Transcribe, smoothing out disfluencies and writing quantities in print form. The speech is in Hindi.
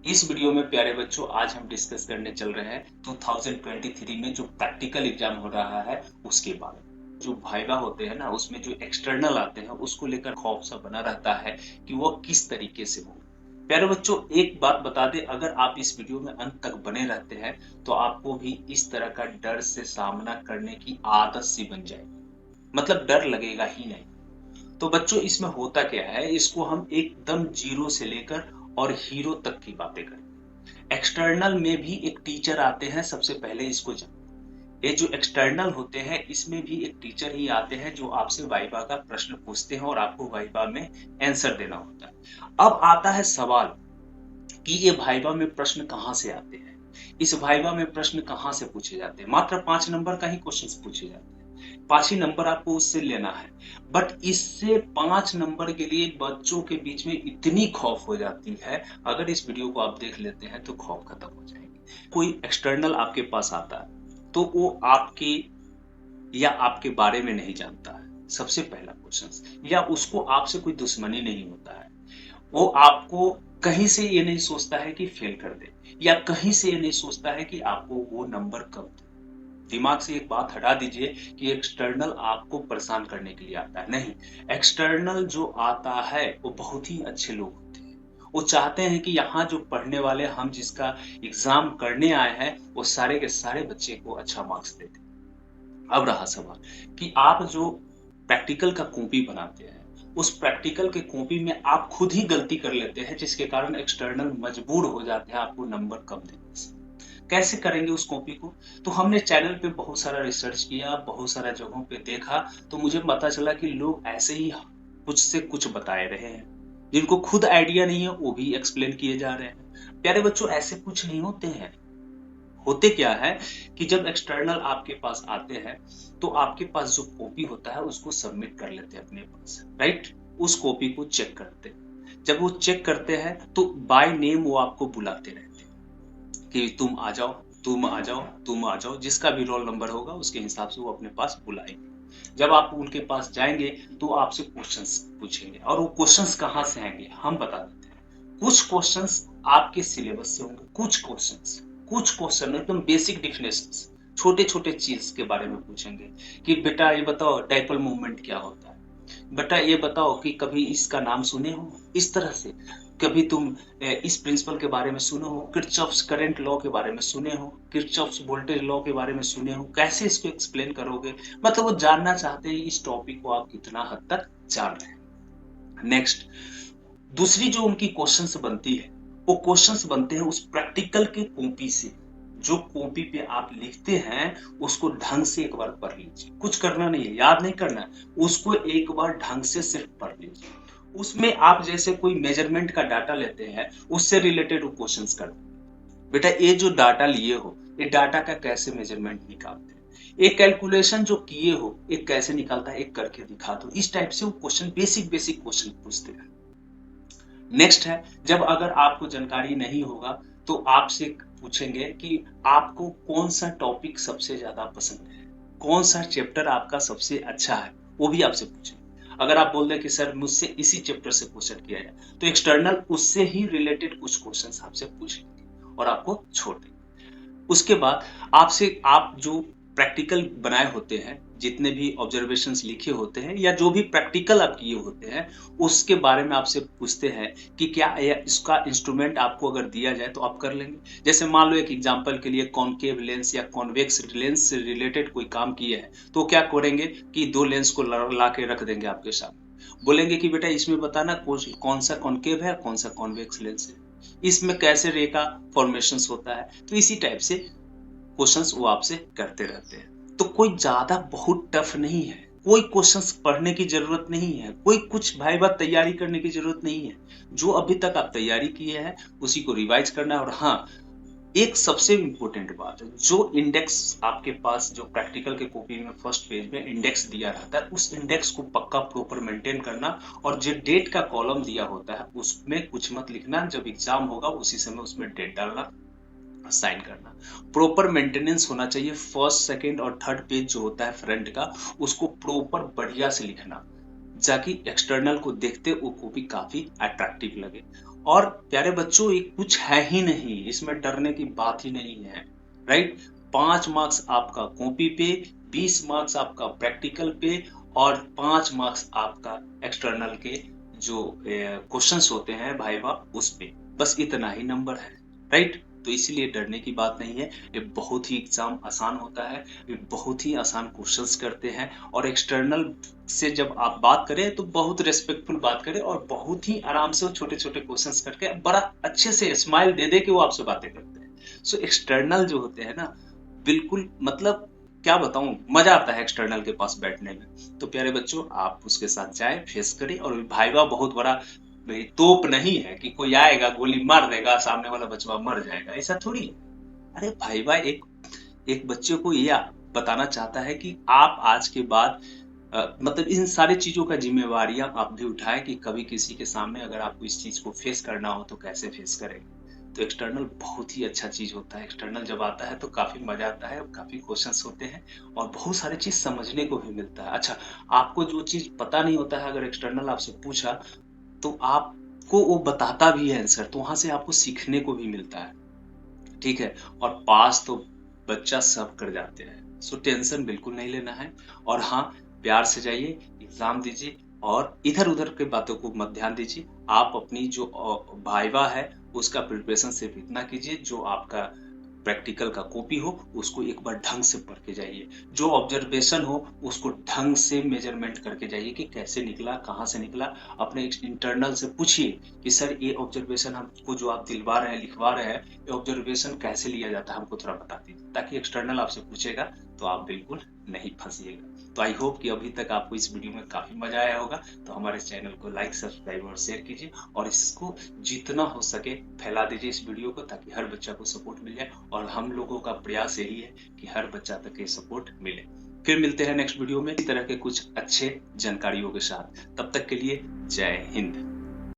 इस वीडियो में प्यारे बच्चों आज हम डिस्कस करने चल रहे हैं 2023 में जो प्रैक्टिकल एग्जाम हो रहा है उसके बारे में। जो वाइवा होते हैं ना उसमें जो एक्सटर्नल आते हैं उसको लेकर खौफ सा बना रहता है कि वो किस तरीके से हो। प्यारे बच्चों एक बात बता दे, अगर आप इस वीडियो में अंत तक बने रहते हैं तो आपको भी इस तरह का डर से सामना करने की आदत सी बन जाएगी, मतलब डर लगेगा ही नहीं। तो बच्चों इसमें होता क्या है, इसको हम एकदम जीरो से लेकर और हीरो तक की बातें करें। एक्सटर्नल में भी एक टीचर आते हैं, सबसे पहले इसको जान। ये जो एक्सटर्नल होते हैं इसमें भी एक टीचर ही आते हैं जो आपसे वाइवा का प्रश्न पूछते हैं और आपको वाइवा में आंसर देना होता है। अब आता है सवाल कि ये वाइवा में प्रश्न कहाँ से आते हैं, इस वाइवा में प्रश्न कहाँ से पूछे जाते हैं। मात्र 5 नंबर का ही क्वेश्चन पूछे जाते हैं, 5 ही नंबर आपको उससे लेना है। बट इससे 5 नंबर के लिए बच्चों के बीच में इतनी खौफ हो जाती है, अगर इस वीडियो को आप देख लेते हैं तो खौफ खत्म हो जाएगी। कोई एक्सटर्नल आपके पास आता है तो वो आपके या आपके बारे में नहीं जानता है, सबसे पहला क्वेश्चन। या उसको आपसे कोई दुश्मनी नहीं होता है, वो आपको कहीं से ये नहीं सोचता है कि फेल कर दे, या कहीं से ये नहीं सोचता है कि आपको वो नंबर कब दे। दिमाग से एक बात हटा दीजिए कि एक्सटर्नल आपको परेशान करने के लिए आता है, नहीं। एक्सटर्नल जो आता है वो बहुत ही अच्छे लोग होते हैं। वो चाहते हैं कि यहाँ जो पढ़ने वाले हम जिसका एग्जाम करने आए हैं वो सारे के सारे बच्चे को अच्छा मार्क्स देते। अब रहा सवाल कि आप जो प्रैक्टिकल का कॉपी बनाते हैं उस प्रैक्टिकल के कॉपी में आप खुद ही गलती कर लेते हैं, जिसके कारण एक्सटर्नल मजबूर हो जाते हैं आपको नंबर कम देने से। कैसे करेंगे उस कॉपी को? तो हमने चैनल पे बहुत सारा रिसर्च किया, बहुत सारा जगहों पे देखा, तो मुझे पता चला कि लोग ऐसे ही कुछ से कुछ बताए रहे हैं, जिनको खुद आइडिया नहीं है वो भी एक्सप्लेन किए जा रहे हैं। प्यारे बच्चों ऐसे कुछ नहीं होते हैं। होते क्या है कि जब एक्सटर्नल आपके पास आते हैं तो आपके पास जो कॉपी होता है उसको सबमिट कर लेते हैं अपने पास, राइट। उस कॉपी को चेक करते हैं, जब वो चेक करते हैं तो बाय नेम वो आपको बुलाते रहते हैं कि तुम आ जाओ, तुम आ जाओ, तुम आ जाओ। जिसका भी रोल नंबर होगा उसके हिसाब से वो अपने पास बुलाएंगे। जब आप उनके पास जाएंगे तो आपसे क्वेश्चंस पूछेंगे, और वो क्वेश्चंस कहाँ से आएंगे हम बता देते हैं। कुछ क्वेश्चंस आपके सिलेबस से होंगे, कुछ क्वेश्चन एकदम बेसिक डिफिनेशंस, छोटे छोटे चीज के बारे में पूछेंगे कि बेटा ये बताओ डाइपोल मूवमेंट क्या होता है, बेटा ये बताओ कि कभी इसका नाम सुने हो, इस तरह से। कभी तुम इस प्रिंसिपल के बारे में सुने हो, किरचॉफ्स करंट लॉ के बारे में सुने हो, किरचॉफ्स वोल्टेज लॉ के बारे में सुने हो, कैसे इसको एक्सप्लेन करोगे। मतलब वो जानना चाहते हैं इस टॉपिक को आप कितना हद तक जान रहे हैं। नेक्स्ट, दूसरी जो उनकी क्वेश्चंस बनती है वो क्वेश्चंस बनते हैं उस प्रैक्टिकल के कॉपी से। जो कॉपी पे आप लिखते हैं उसको ढंग से एक बार पढ़ लीजिए, कुछ करना नहीं है, याद नहीं करना है, उसको एक बार ढंग से सिर्फ पढ़ लीजिए। उसमें आप जैसे कोई मेजरमेंट का डाटा लेते हैं उससे रिलेटेड वो क्वेश्चंस करते हैं। बेटा ये जो डाटा लिए हो ये डाटा का कैसे मेजरमेंट निकालते हैं, एक कैलकुलेशन जो किए हो एक कैसे निकालता है, एक करके दिखा दो। इस टाइप से वो क्वेश्चन बेसिक बेसिक क्वेश्चन पूछते हैं। नेक्स्ट है, जब अगर आपको जानकारी नहीं होगा तो आपसे पूछेंगे कि आपको कौन सा टॉपिक सबसे ज्यादा पसंद है, कौन सा चैप्टर आपका सबसे अच्छा है, वो भी आपसे पूछेंगे। अगर आप बोल दें कि सर मुझसे इसी चैप्टर से क्वेश्चन किया जाए तो एक्सटर्नल उससे ही रिलेटेड कुछ क्वेश्चन आपसे पूछेंगे और आपको छोड़ देंगे। उसके बाद आपसे आप जो प्रैक्टिकल बनाए होते हैं, जितने भी ऑब्जर्वेशंस लिखे होते हैं या जो भी प्रैक्टिकल आप किए होते हैं उसके बारे में आपसे पूछते हैं कि क्या इसका इंस्ट्रूमेंट आपको अगर दिया जाए तो आप कर लेंगे। जैसे मान लो एक एग्जांपल के लिए कॉनकेव लेंस या कॉन्वेक्स लेंस से रिलेटेड कोई काम किया है तो क्या करेंगे कि दो लेंस को ला के रख देंगे आपके सामने, बोलेंगे कि बेटा इसमें बताना कौन सा कॉनकेव है कौन सा कॉन्वेक्स लेंस है, इसमें कैसे रे का फॉर्मेशन होता है। तो इसी टाइप से क्वेश्चंस वो आपसे करते रहते हैं। तो कोई ज्यादा बहुत टफ नहीं है, कोई क्वेश्चंस पढ़ने की जरूरत नहीं है, कोई कुछ भाई बात तैयारी करने की जरूरत नहीं है। जो अभी तक आप तैयारी किए हैं उसी को रिवाइज करना है। और हाँ, एक सबसे इंपॉर्टेंट बात है, जो इंडेक्स आपके पास जो प्रैक्टिकल के कॉपी में फर्स्ट पेज में इंडेक्स दिया रहता है उस इंडेक्स को पक्का प्रॉपर मेंटेन करना। और जो डेट का कॉलम दिया होता है उसमें कुछ मत लिखना, जब एग्जाम होगा उसी समय उसमें डेट डालना, साइन करना। प्रॉपर मेंटेनेंस होना चाहिए। फर्स्ट सेकंड और थर्ड पेज जो होता है फ्रंट का उसको प्रॉपर बढ़िया से लिखना, ताकि एक्सटर्नल को देखते वो कॉपी काफी अट्रैक्टिव लगे। और प्यारे बच्चों ये कुछ है ही नहीं, इसमें डरने की बात ही नहीं है, राइट। 5 मार्क्स आपका कॉपी पे, 20 मार्क्स आपका प्रैक्टिकल पे, और 5 मार्क्स आपका एक्सटर्नल के जो क्वेश्चंस होते हैं भाईवा उस पे। बस इतना ही नंबर है, राइट। तो इसीलिए डरने की बात नहीं है, ये बहुत ही एग्जाम आसान होता है, ये बहुत ही आसान क्वेश्चंस करते हैं। और एक्सटर्नल से जब आप बात करें तो बहुत रेस्पेक्टफुल बात करें, और बहुत ही आराम से छोटे छोटे क्वेश्चंस करके बड़ा अच्छे से स्माइल दे दे के वो आपसे बातें करते हैं। सो एक्सटर्नल जो होते हैं ना, बिल्कुल मतलब क्या बताऊं, मजा आता है एक्सटर्नल के पास बैठने में। तो प्यारे बच्चों आप उसके साथ जाए, फेस करें। और भाईवा बहुत बड़ा भाई तोप नहीं है कि कोई आएगा गोली मार देगा सामने वाला बच्चा मर जाएगा, ऐसा थोड़ी है। अरे भाईवा एक एक बच्चे को ये बताना चाहता है कि आप आज के बाद मतलब इन सारी चीजों का जिम्मेवारियां आप भी उठाएं कि कभी किसी के सामने अगर आपको इस चीज को फेस करना हो तो कैसे फेस करें। तो एक्सटर्नल बहुत ही अच्छा चीज होता है। एक्सटर्नल जब आता है तो काफी मजा आता है, काफी क्वेश्चंस होते हैं, और बहुत सारी चीज समझने को भी मिलता है। अच्छा, आपको जो चीज पता नहीं होता है, अगर एक्सटर्नल आपसे पूछा तो आपको वो बताता भी है आंसर, तो वहां से आपको सीखने को भी मिलता है, ठीक है। और पास तो बच्चा सब कर जाते हैं, सो टेंशन बिल्कुल नहीं लेना है। और हाँ, प्यार से जाइए, एग्जाम दीजिए, और इधर उधर के बातों को मत ध्यान दीजिए। आप अपनी जो वाइवा है उसका प्रिपरेशन सिर्फ इतना कीजिए, जो आपका प्रैक्टिकल का कॉपी हो उसको एक बार ढंग से पढ़ के जाइए, जो ऑब्जर्वेशन हो उसको ढंग से मेजरमेंट करके जाइए कि कैसे निकला, कहाँ से निकला। अपने इंटरनल से पूछिए कि सर ये ऑब्जर्वेशन हमको जो आप दिलवा रहे हैं, लिखवा रहे हैं, ये ऑब्जर्वेशन कैसे लिया जाता है, हमको थोड़ा बता दीजिए, ताकि एक्सटर्नल आपसे पूछेगा तो आप बिल्कुल नहीं फंसिएगा। तो आई होप कि अभी तक आपको इस वीडियो में काफी मजा आया होगा। तो हमारे चैनल को लाइक, सब्सक्राइब और शेयर कीजिए, और इसको जितना हो सके फैला दीजिए इस वीडियो को, ताकि हर बच्चा को सपोर्ट मिल जाए। और हम लोगों का प्रयास यही है कि हर बच्चा तक ये सपोर्ट मिले। फिर मिलते हैं नेक्स्ट वीडियो में इस तरह के कुछ अच्छे जानकारियों के साथ। तब तक के लिए जय हिंद।